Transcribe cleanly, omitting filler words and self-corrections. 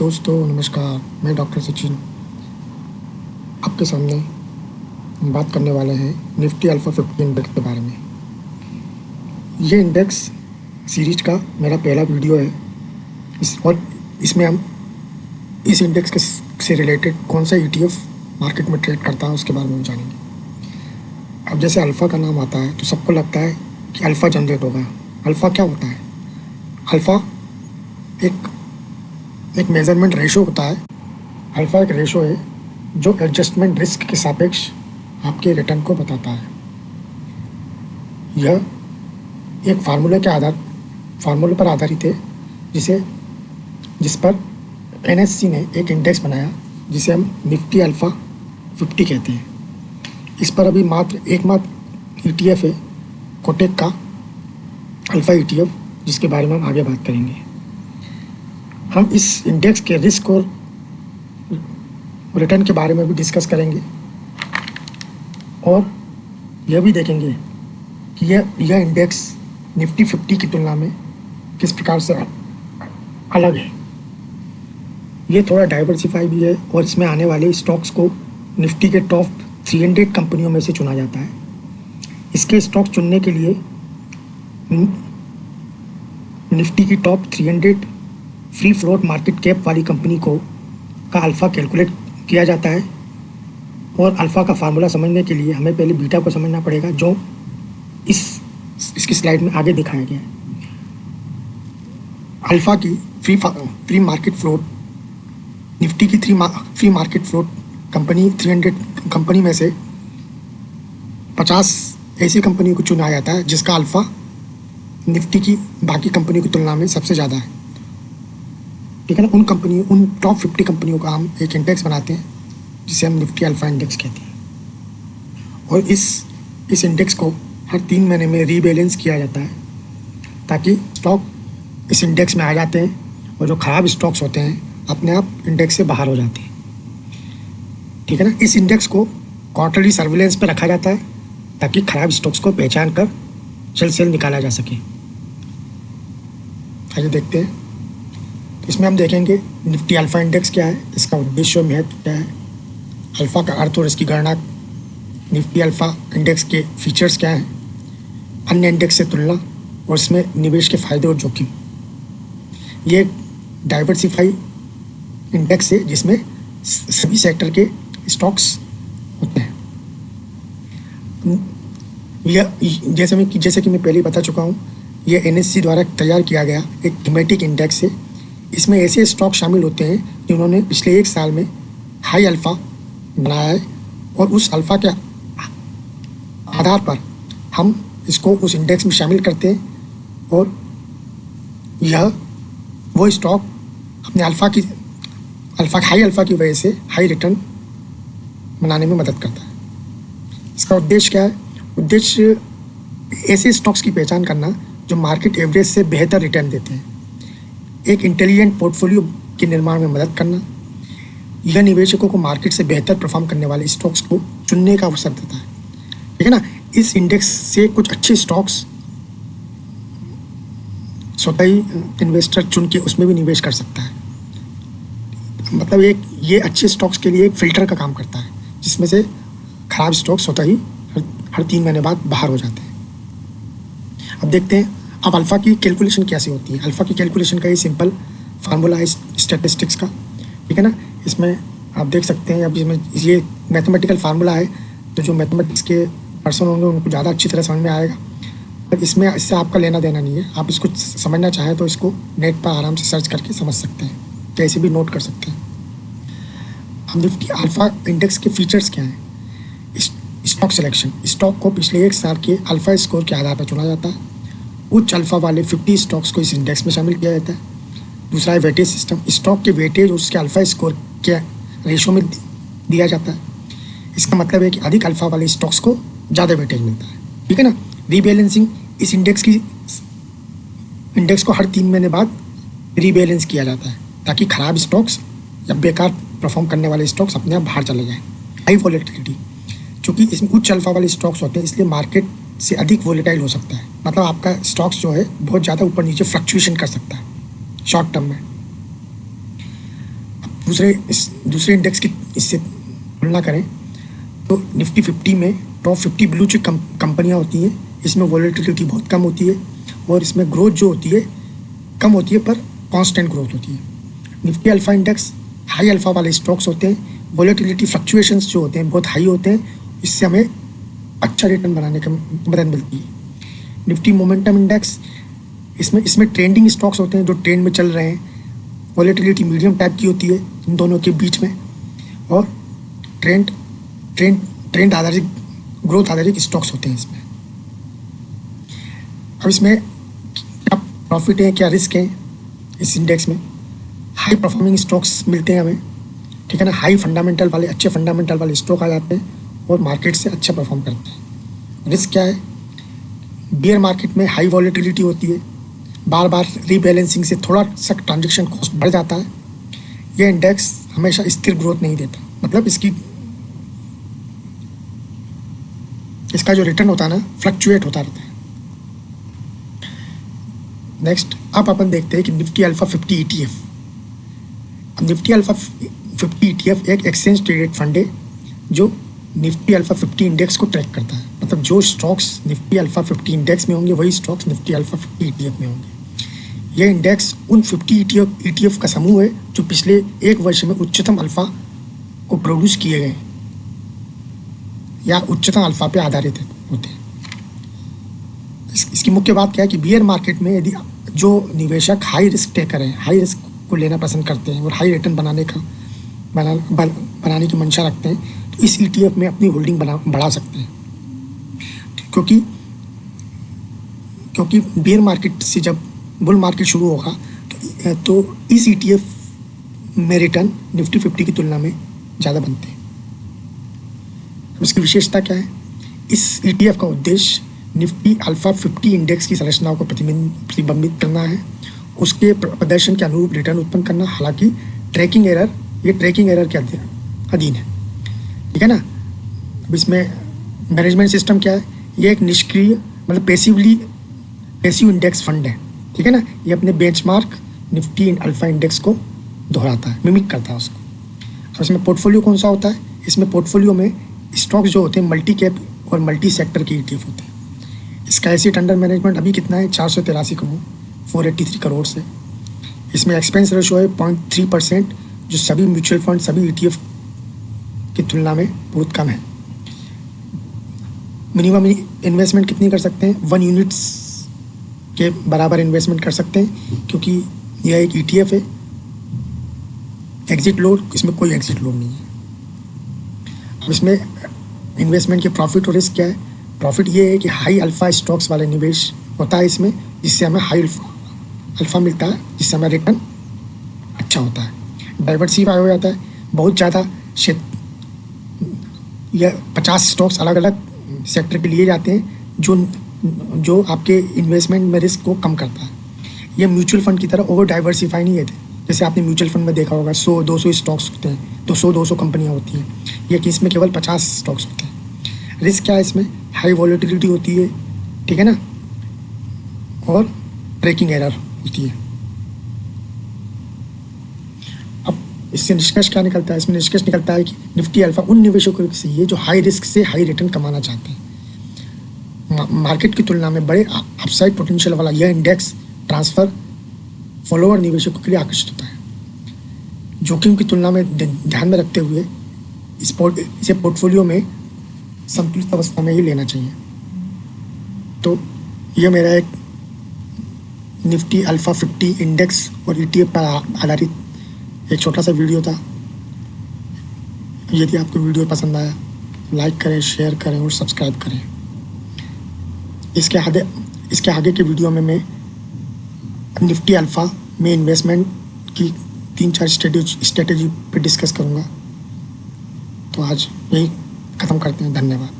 दोस्तों नमस्कार, मैं डॉक्टर सचिन आपके सामने बात करने वाले हैं निफ्टी अल्फा 50 इंडेक्स के बारे में। ये इंडेक्स सीरीज का मेरा पहला वीडियो है इसमें हम इस इंडेक्स के से रिलेटेड कौन सा ETF मार्केट में ट्रेड करता है उसके बारे में जानेंगे। अब जैसे अल्फ़ा का नाम आता है तो सबको लगता है कि अल्फ़ा जनरेट होगा। अल्फ़ा क्या होता है? अल्फ़ा एक मेजरमेंट रेशो होता है। अल्फ़ा एक रेशो है जो एडजस्टमेंट रिस्क के सापेक्ष आपके रिटर्न को बताता है। यह एक फार्मूले पर आधारित है जिस पर NSE ने एक इंडेक्स बनाया जिसे हम निफ्टी अल्फ़ा 50 कहते हैं। इस पर अभी एकमात्र ETF है कोटेक का अल्फ़ा ETF, जिसके बारे में हम आगे बात करेंगे। हम इस इंडेक्स के रिस्क और रिटर्न के बारे में भी डिस्कस करेंगे और यह भी देखेंगे कि यह इंडेक्स निफ्टी 50 की तुलना में किस प्रकार से अलग है। ये थोड़ा डाइवर्सिफाई भी है और इसमें आने वाले स्टॉक्स को निफ्टी के टॉप 300 कंपनियों में से चुना जाता है। इसके स्टॉक चुनने के लिए निफ्टी की top 300 free float market cap वाली कंपनी का अल्फ़ा कैलकुलेट किया जाता है और अल्फ़ा का फार्मूला समझने के लिए हमें पहले बीटा को समझना पड़ेगा, जो इसकी स्लाइड में आगे दिखाया गया है। अल्फ़ा की फ्री मार्केट फ्लोट, निफ्टी की free market float company 300 company में से 50 ऐसी कंपनी को चुना जाता है जिसका अल्फ़ा निफ्टी की बाकी कंपनी की तुलना में सबसे ज़्यादा है। ठीक है ना। उन टॉप 50 कंपनियों का हम एक इंडेक्स बनाते हैं जिसे हम निफ्टी अल्फ़ा इंडेक्स कहते हैं और इस इंडेक्स को हर 3 महीने में रीबैलेंस किया जाता है ताकि स्टॉक इस इंडेक्स में आ जाते हैं और जो ख़राब स्टॉक्स होते हैं अपने आप इंडेक्स से बाहर हो जाते हैं। ठीक है ना। इस इंडेक्स को क्वार्टरली सर्विलेंस पर रखा जाता है ताकि ख़राब स्टॉक्स को पहचान कर जल्द से जल्द निकाला जा सके। आइए देखते हैं। इसमें हम देखेंगे निफ्टी अल्फ़ा इंडेक्स क्या है, इसका उद्देश्य और महत्व क्या है, अल्फ़ा का अर्थ और इसकी गणना, निफ्टी अल्फ़ा इंडेक्स के फीचर्स क्या हैं, अन्य इंडेक्स से तुलना और इसमें निवेश के फ़ायदे और जोखिम। ये डाइवर्सिफाई इंडेक्स है जिसमें सभी सेक्टर के स्टॉक्स होते हैं। यह जैसे कि मैं पहले बता चुका हूँ, यह NSE द्वारा तैयार किया गया एक थीमेटिक इंडेक्स है। इसमें ऐसे स्टॉक शामिल होते हैं जिन्होंने पिछले 1 साल में हाई अल्फ़ा बनाया है और उस अल्फ़ा के आधार पर हम इसको उस इंडेक्स में शामिल करते हैं और यह वो स्टॉक अपने हाई अल्फ़ा की वजह से हाई रिटर्न बनाने में मदद करता है। इसका उद्देश्य क्या है? उद्देश्य ऐसे स्टॉक्स की पहचान करना जो मार्केट एवरेज से बेहतर रिटर्न देते हैं, एक इंटेलिजेंट पोर्टफोलियो के निर्माण में मदद करना। यह निवेशकों को मार्केट से बेहतर परफॉर्म करने वाले स्टॉक्स को चुनने का अवसर देता है। ठीक है ना। इस इंडेक्स से कुछ अच्छे स्टॉक्स स्वतः ही इन्वेस्टर चुन के उसमें भी निवेश कर सकता है। मतलब ये अच्छे स्टॉक्स के लिए एक फ़िल्टर का काम करता है जिसमें से ख़राब स्टॉक्स स्वतः ही हर 3 महीने बाद बाहर हो जाते हैं। अब देखते हैं अब अल्फ़ा की कैलकुलेशन कैसे होती है। अल्फ़ा की कैलकुलेशन का ये सिंपल फार्मूला है स्टैटिस्टिक्स का। ठीक है ना। इसमें आप देख सकते हैं, अब इसमें ये मैथमेटिकल फार्मूला है तो जो मैथमेटिक्स के पर्सन होंगे उनको ज़्यादा अच्छी तरह समझ में आएगा। पर इससे आपका लेना देना नहीं है। आप इसको समझना चाहें तो इसको नेट पर आराम से सर्च करके समझ सकते हैं, कैसे भी नोट कर सकते हैं। अब निफ्टी अल्फ़ा इंडेक्स के फीचर्स क्या हैं? स्टॉक सिलेक्शन, स्टॉक को पिछले 1 साल के अल्फ़ा स्कोर के आधार पर चुना जाता है। उच्च अल्फ़ा वाले 50 स्टॉक्स को इस इंडेक्स में शामिल किया जाता है। दूसरा है वेटेज सिस्टम, स्टॉक के वेटेज और उसके अल्फ़ा स्कोर के रेशो में दिया जाता है। इसका मतलब है कि अधिक अल्फ़ा वाले स्टॉक्स को ज़्यादा वेटेज मिलता है। ठीक है ना। रीबैलेंसिंग, इस इंडेक्स को हर 3 महीने बाद रीबैलेंस किया जाता है ताकि ख़राब स्टॉक्स या बेकार परफॉर्म करने वाले स्टॉक्स अपने आप बाहर चले जाएँ। हाई वॉलेटिलिटी, चूँकि इसमें उच्च अल्फ़ा वाले स्टॉक्स होते हैं इसलिए मार्केट से अधिक वोलेटाइल हो सकता है। मतलब आपका स्टॉक्स जो है बहुत ज़्यादा ऊपर नीचे फ्लक्चुएशन कर सकता है शॉर्ट टर्म में। दूसरे इंडेक्स की इससे तुलना करें तो निफ्टी 50 में टॉप 50 ब्लू चिप कंपनियाँ होती हैं, इसमें वॉलेटिलिटी बहुत कम होती है और इसमें ग्रोथ जो होती है कम होती है पर कांस्टेंट ग्रोथ होती है। Nifty alpha index high alpha वाले स्टॉक्स होते हैं, वॉलेटिलिटी फ्लक्चुएशंस जो होते हैं बहुत हाई होते हैं, इससे हमें अच्छा रिटर्न बनाने का मदद मिलती है। निफ्टी मोमेंटम इंडेक्स इसमें ट्रेंडिंग स्टॉक्स होते हैं जो ट्रेंड में चल रहे हैं, वॉलेटिलिटी मीडियम टाइप की होती है इन दोनों के बीच में, और ट्रेंड आधारित ग्रोथ आधारित स्टॉक्स होते हैं इसमें। अब इसमें क्या प्रॉफिट है क्या रिस्क है, इस इंडेक्स में हाई परफॉर्मिंग स्टॉक्स मिलते हैं हमें, ठीक है ना, हाई फंडामेंटल वाले अच्छे फंडामेंटल वाले स्टॉक आ जाते हैं और मार्केट से अच्छा परफॉर्म करते हैं। रिस्क क्या है, बियर मार्केट में हाई वॉलेटिलिटी होती है, बार बार रीबैलेंसिंग से थोड़ा सा ट्रांजेक्शन कॉस्ट बढ़ जाता है। यह इंडेक्स हमेशा स्थिर ग्रोथ नहीं देता, मतलब इसका जो रिटर्न होता है ना फ्लक्चुएट होता रहता है। नेक्स्ट अब अपन देखते हैं कि निफ्टी अल्फा 50 ETF। अब निफ्टी अल्फा 50 ETF एक एक्सचेंज ट्रेडेड फंड है जो निफ्टी अल्फा 50 इंडेक्स को ट्रैक करता है, मतलब जो स्टॉक्स निफ्टी अल्फा 50 इंडेक्स में होंगे वही स्टॉक्स निफ्टी अल्फा 50 ETF में होंगे। यह इंडेक्स उन 50 ETF का समूह है जो पिछले एक वर्ष में उच्चतम अल्फा को प्रोड्यूस किए गए या उच्चतम अल्फा पे आधारित होते हैं। इसकी मुख्य बात क्या है कि बियर मार्केट में यदि जो निवेशक हाई रिस्क टेकर हैं, हाई रिस्क को लेना पसंद करते हैं और हाई रिटर्न बनाने की मंशा रखते हैं, तो इस ETF में अपनी होल्डिंग बढ़ा सकते हैं, क्योंकि बियर मार्केट से जब बुल मार्केट शुरू होगा तो इस ETF में रिटर्न निफ्टी 50 की तुलना में ज़्यादा बनते हैं। इसकी विशेषता क्या है, इस ETF का उद्देश्य निफ्टी अल्फा 50 इंडेक्स की संरचनाओं को प्रतिबिंबित करना है, उसके प्रदर्शन के अनुरूप रिटर्न उत्पन्न करना। हालांकि ट्रैकिंग एरर के अधीन है, ठीक है ना। अब इसमें मैनेजमेंट सिस्टम क्या है, ये एक निष्क्रिय मतलब पैसिव इंडेक्स फंड है, ठीक है ना। ये अपने बेंचमार्क निफ्टी अल्फा इंडेक्स को दोहराता है, मिमिक करता है उसको। अब इसमें पोर्टफोलियो कौन सा होता है, इसमें पोर्टफोलियो में स्टॉक्स जो होते हैं मल्टी कैप और मल्टी सेक्टर के ETF होते हैं। इसका एसेट अंडर मैनेजमेंट अभी कितना है, 483 करोड़, 483 करोड़ से। इसमें एक्सपेंस रेशो है 0.3%, जो सभी म्यूचुअल फंड सभी ETF की तुलना में बहुत कम है। मिनिमम इन्वेस्टमेंट कितनी कर सकते हैं, 1 यूनिट्स के बराबर इन्वेस्टमेंट कर सकते हैं, क्योंकि यह एक ETF है। एग्जिट लोड, इसमें कोई एग्जिट लोड नहीं है। अब इसमें इन्वेस्टमेंट के प्रॉफिट और रिस्क क्या है, प्रॉफिट ये है कि हाई अल्फा स्टॉक्स वाले निवेश होता है इसमें, जिससे हमें हाई अल्फा मिलता है, जिससे हमें रिटर्न अच्छा होता है। डाइवर्सिफाई हो जाता है, बहुत ज़्यादा या 50 स्टॉक्स अलग अलग सेक्टर के लिए जाते हैं जो आपके इन्वेस्टमेंट में रिस्क को कम करता है। ये म्यूचुअल फंड की तरह ओवर डाइवर्सिफाई नहीं है, जैसे आपने म्यूचुअल फंड में देखा होगा 100-200 स्टॉक्स होते हैं, तो 100-200 कंपनियाँ होती हैं, ये कि इसमें केवल 50 स्टॉक्स होते हैं। रिस्क क्या है, इसमें हाई वॉलेटिलिटी होती है, ठीक है ना, और ट्रैकिंग एरर होती है। अब इससे निष्कर्ष क्या निकलता है, इसमें निष्कर्ष निकलता है कि निफ्टी अल्फा उन निवेशकों के लिए जो हाई रिस्क से हाई रिटर्न कमाना चाहते हैं। मार्केट की तुलना में बड़े अपसाइड पोटेंशियल वाला यह इंडेक्स ट्रांसफर फॉलोअर निवेशकों के लिए आकर्षित होता है। जोखिम की तुलना में ध्यान में रखते हुए इसे पोर्टफोलियो में संतुलित अवस्था में ही लेना चाहिए। तो यह मेरा एक निफ्टी अल्फा 50 इंडेक्स और ETF पर आधारित एक छोटा सा वीडियो था। यदि आपको वीडियो पसंद आया लाइक करें, शेयर करें और सब्सक्राइब करें। इसके आगे के वीडियो में मैं निफ्टी अल्फा में इन्वेस्टमेंट की 3-4 स्ट्रेटेजी पे डिस्कस करूँगा। तो आज यही ख़त्म करते हैं, धन्यवाद।